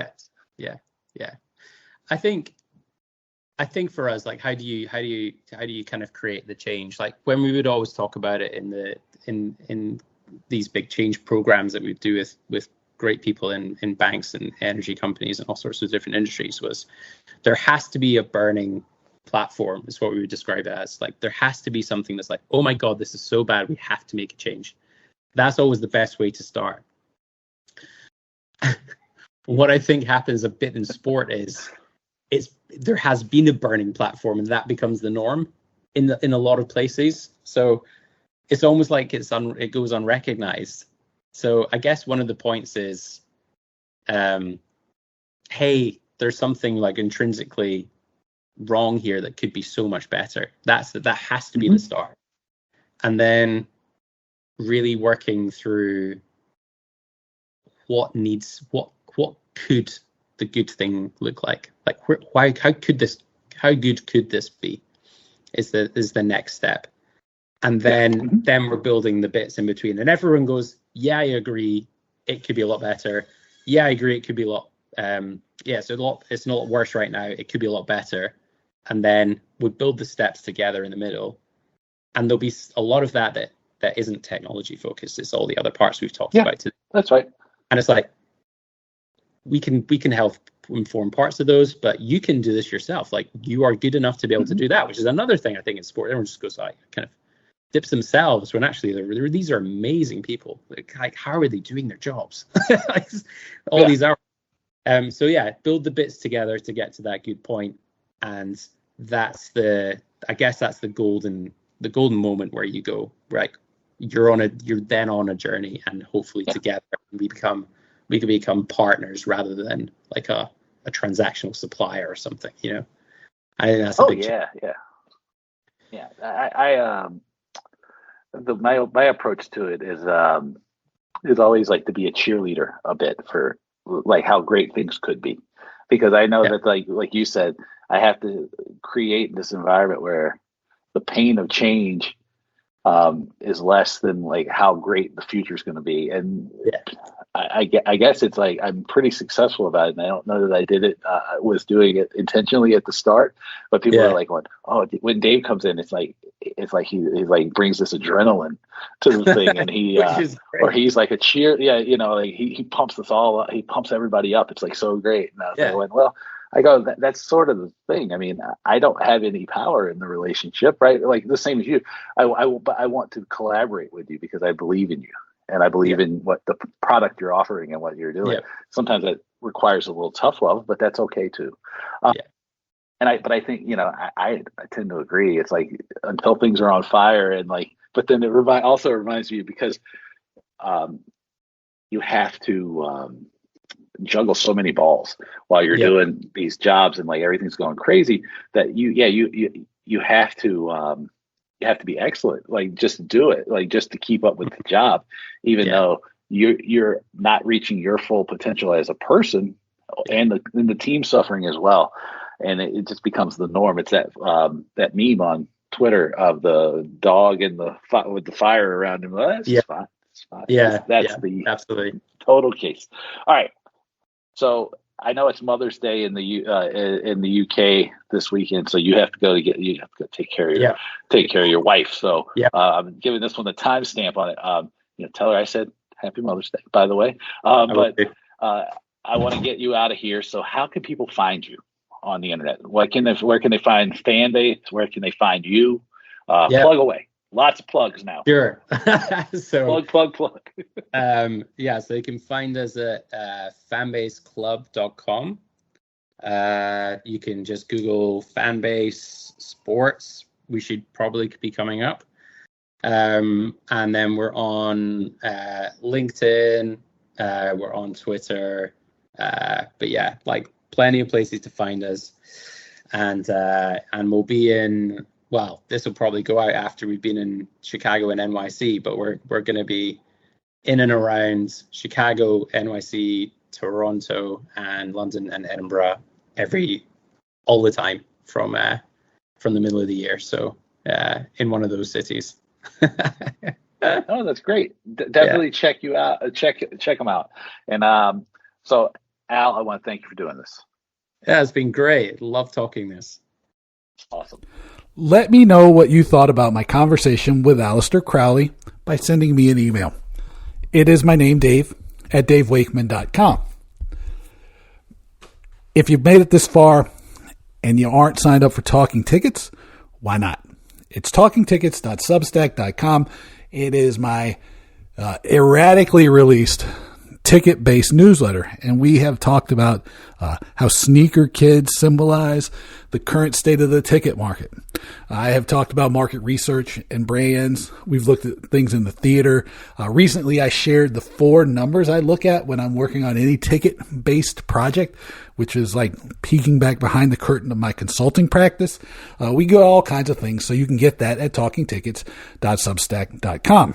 I think for us, like, how do you kind of create the change? Like when we would always talk about it in these big change programs that we do with great people in banks and energy companies and all sorts of different industries, was there has to be a burning platform, is what we would describe it as. Like there has to be something that's like, oh my God, this is so bad, we have to make a change. That's always the best way to start. What I think happens a bit in sport is there has been a burning platform, and that becomes the norm in a lot of places. So it's almost like it goes unrecognized. So I guess one of the points is, hey, there's something like intrinsically wrong here that could be so much better. That has to be the start. And then really working through what could the good thing look like? Like how good could this be? Is the next step. And then we're building the bits in between. And everyone goes, yeah, I agree, it could be a lot better. Yeah, I agree, it could be a lot it's a lot worse right now. It could be a lot better. And then we build the steps together in the middle. And there'll be a lot of that isn't technology focused. It's all the other parts we've talked about today. That's right. And it's like we can help inform parts of those, but you can do this yourself. Like, you are good enough to be able to do that, which is another thing I think in sport. Everyone just goes like kind of dips themselves when actually these are amazing people. Like how are they doing their jobs? Like, all these hours. So yeah, build the bits together to get to that good point, and that's the golden moment where you go, right, you're then on a journey, and hopefully together we can become partners rather than like a transactional supplier or something, you know. I think that's a big my approach to it is always like to be a cheerleader a bit for like how great things could be, because I know that like you said, I have to create this environment where the pain of change is less than like how great the future is going to be. And I guess it's like I'm pretty successful about it, and I don't know that I did it was doing it intentionally at the start, but people are like going, oh, when Dave comes in, it's like he like brings this adrenaline to the thing, and he or he's like a cheer, you know, like he pumps us all up, he pumps everybody up. It's like so great. And I was like, well, I go, that's sort of the thing. I mean, I don't have any power in the relationship, right? Like the same as you. I want to collaborate with you because I believe in you, and I believe in what the product you're offering and what you're doing. Sometimes that requires a little tough love, but that's okay too. But I think, you know, I tend to agree. It's like until things are on fire, and like, but then it also reminds me, because you have to juggle so many balls while you're doing these jobs, and like everything's going crazy, that you have to be excellent, like just do it, like just to keep up with the job, even though you're not reaching your full potential as a person, and the team suffering as well. And it just becomes the norm. It's that meme on Twitter of the dog and with the fire around him. Well, that's fine. It's fine. That's the absolutely total case. All right. So I know it's Mother's Day in the UK this weekend, so you have to go take care of your wife. So I'm giving this one the timestamp on it. Tell her I said Happy Mother's Day, by the way. But I want to get you out of here. So how can people find you on the internet? Where can they find FanBase? Where can they find you? Plug away. Lots of plugs now. Sure. So plug. So you can find us at fanbaseclub.com. You can just Google FanBase Sports. We should probably be coming up. And then we're on LinkedIn. We're on Twitter. But yeah, like plenty of places to find us. And we'll be in, well, this will probably go out after we've been in Chicago and NYC, but we're going to be in and around Chicago, NYC, Toronto, and London and Edinburgh all the time from the middle of the year. So in one of those cities. Oh, that's great. Definitely check you out. Check them out. And so, Al, I want to thank you for doing this. Yeah, it's been great. Love talking this. Awesome. Let me know what you thought about my conversation with Alasdair Crawley by sending me an email. It is my name, Dave, at davewakeman.com. If you've made it this far and you aren't signed up for Talking Tickets, why not? It's talkingtickets.substack.com. It is my erratically released ticket-based newsletter. And we have talked about how sneaker kids symbolize the current state of the ticket market. I have talked about market research and brands. We've looked at things in the theater. Recently, I shared the 4 numbers I look at when I'm working on any ticket-based project, which is like peeking back behind the curtain of my consulting practice. We got all kinds of things, so you can get that at talkingtickets.substack.com.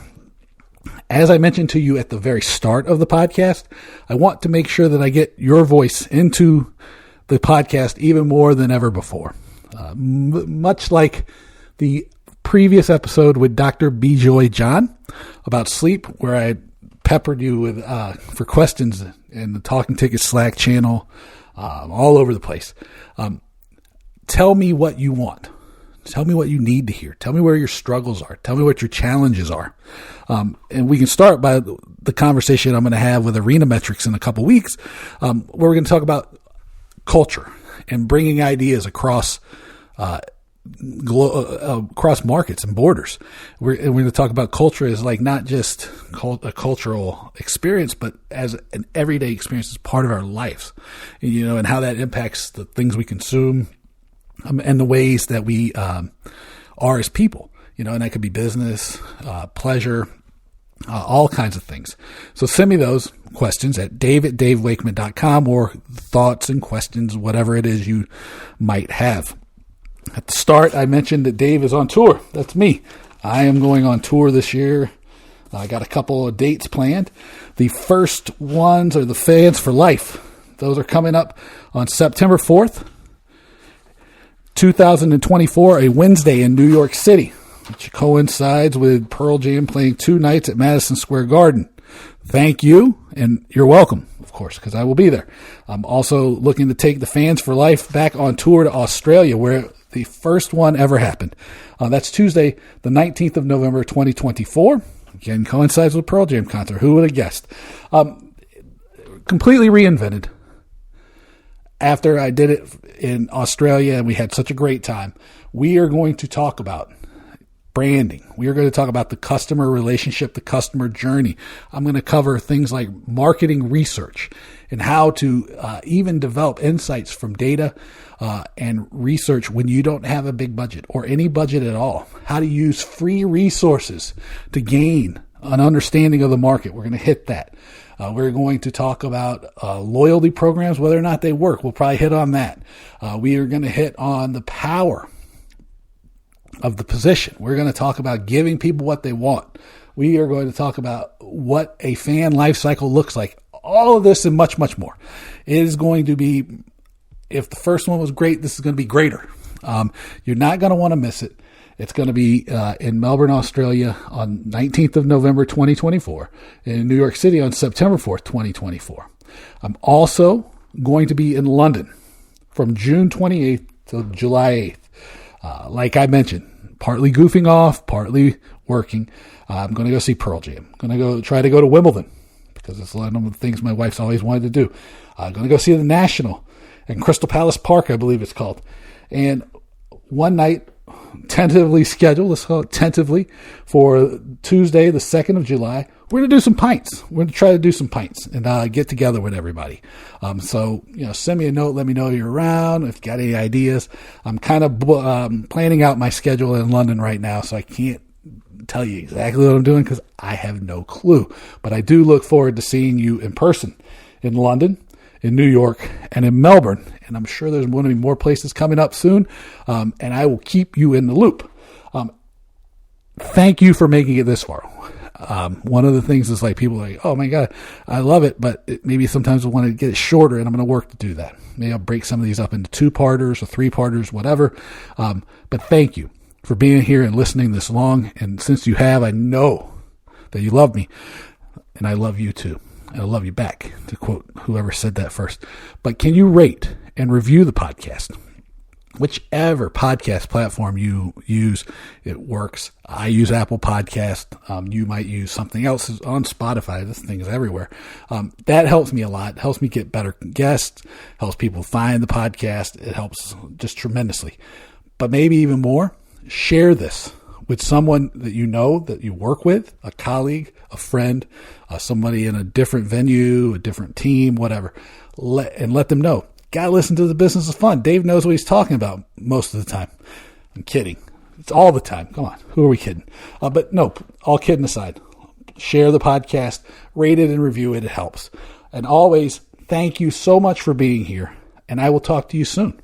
As I mentioned to you at the very start of the podcast, I want to make sure that I get your voice into the podcast even more than ever before. Much like the previous episode with Dr. Bijoy John about sleep, where I peppered you with for questions in the Talking Tickets Slack channel, all over the place. Tell me what you want. Tell me what you need to hear. Tell me where your struggles are. Tell me what your challenges are. And we can start by the conversation I'm going to have with Arena Metrics in a couple weeks, where we're going to talk about culture and bringing ideas across markets and borders. We're going to talk about culture as like not just a cultural experience, but as an everyday experience as part of our lives, and how that impacts the things we consume and the ways that we are as people. And that could be business, pleasure, all kinds of things. So send me those questions at dave@davewakeman.com, or thoughts and questions, whatever it is you might have. At the start, I mentioned that Dave is on tour. That's me. I am going on tour this year. I got a couple of dates planned. The first ones are the Fans for Life. Those are coming up on September 4th, 2024, a Wednesday in New York City, which coincides with Pearl Jam playing 2 nights at Madison Square Garden. Thank you, and you're welcome, of course, because I will be there. I'm also looking to take the Fans for Life back on tour to Australia, where the first one ever happened. That's Tuesday, the 19th of November, 2024. Again, coincides with Pearl Jam concert. Who would have guessed? Completely reinvented. After I did it in Australia and we had such a great time, we are going to talk about branding. We are going to talk about the customer relationship, the customer journey. I'm going to cover things like marketing research and how to even develop insights from data and research when you don't have a big budget or any budget at all. How to use free resources to gain an understanding of the market. We're going to hit that. We're going to talk about loyalty programs, whether or not they work. We'll probably hit on that. We are going to hit on the power of the position. We're going to talk about giving people what they want. We are going to talk about what a fan lifecycle looks like. All of this and much, much more. It is going to be, if the first one was great, this is going to be greater. You're not going to want to miss it. It's going to be in Melbourne, Australia on 19th of November, 2024, and in New York City on September 4th, 2024. I'm also going to be in London from June 28th to July 8th. Like I mentioned, partly goofing off, partly working. I'm going to go see Pearl Jam. I'm going to try to go to Wimbledon because it's one of the things my wife's always wanted to do. I'm going to go see the National in Crystal Palace Park, I believe it's called. And one night, tentatively scheduled, let's call it tentatively, for Tuesday, the 2nd of July, we're going to do some pints. We're going to try to do some pints and get together with everybody. So, send me a note. Let me know you're around. If you got any ideas. I'm kind of planning out my schedule in London right now, so I can't tell you exactly what I'm doing because I have no clue. But I do look forward to seeing you in person in London, in New York, and in Melbourne. And I'm sure there's going to be more places coming up soon. And I will keep you in the loop. Thank you for making it this far. One of the things is like people are like, oh my God, I love it. But maybe sometimes I want to get it shorter and I'm going to work to do that. Maybe I'll break some of these up into 2-parters or 3-parters, whatever. But thank you for being here and listening this long. And since you have, I know that you love me and I love you too. And I love you back, to quote whoever said that first. But can you rate and review the podcast? Whichever podcast platform you use, it works. I use Apple Podcast. You might use something else on Spotify. This thing is everywhere. That helps me a lot. It helps me get better guests, helps people find the podcast. It helps just tremendously. But maybe even more, share this with someone that you know, that you work with, a colleague, a friend, somebody in a different venue, a different team, whatever, let them know. Gotta listen to The Business of Fun. Dave knows what he's talking about most of the time. I'm kidding. It's all the time. Come on. Who are we kidding? But no, all kidding aside, share the podcast, rate it and review it. It helps. And always, thank you so much for being here. And I will talk to you soon.